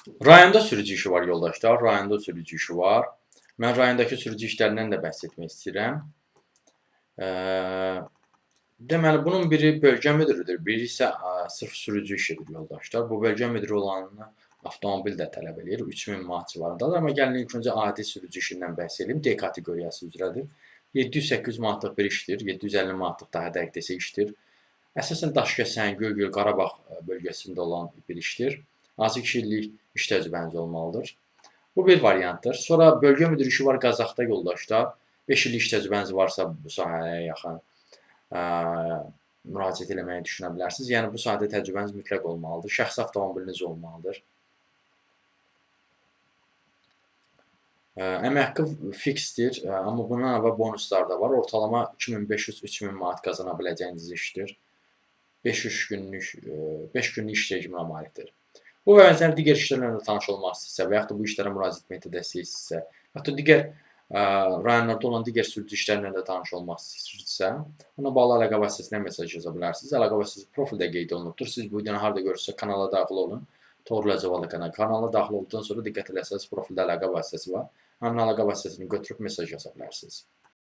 Rayonda sürücü işi var yoldaşlar, rayonda sürücü işi var. Mən rayondakı sürücü işlərindən də bəhs etmək istəyirəm. Deməli, bunun biri bölgə müdürüdür, biri isə sırf sürücü işidir yoldaşlar. Bu bölgə müdürü olanı avtomobil də tələb eləyir, 3000 manat civarındadır. Amma gəlin ilk öncə adi sürücü işindən bəhs edeyim, D kateqoriyası üzrədir. 700-800 manatlıq bir işdir, 750 manatlıq daha dəqiq desək işdir. Əsasən Daşkəsən, Göygöl, Qarabağ bölgəsində olan bir işdir. Azı 2 illik iş təcrübəniz olmalıdır. Bu bir variantdır. Sonra bölgə müdürü işi var Qazaxda yoldaşlar. 5 illik iş təcrübəniz varsa bu sahəyə yaxın müraciət eləməyi düşünə bilərsiniz. Yəni, bu sahədə təcrübəniz mütləq olmalıdır. Şəxsi avtomobiliniz olmalıdır. Əmək haqqı fiksdir, amma bundan əvvəl bonuslar da var. Ortalama 2500-3000 manat qazana biləcəyiniz işdir. 5 günlük iş rejimine malikdir. Bu və bənzər digər işlərlə də tanış olmaq istəyirsə və yaxud da bu işlərə müraciət etmək istəyirsə, hətta digər rayonlarda olan digər sürücü işlərlə də tanış olmaq istəyirsə, ona bağlı əlaqə vasitəsilə mesaj yaza bilərsiniz. Əlaqə vasitəsi profildə qeyd olunubdur. Siz bu videonu harda görürsünüzsə kanala daxil olun. Toğrul Əcəvalı kanal. Kanala daxil olduqdan sonra diqqət eləsəniz profildə əlaqə vasitəsi var. Həmin əlaqə vasitəsini götürüb mesaj yaza bilərsiniz.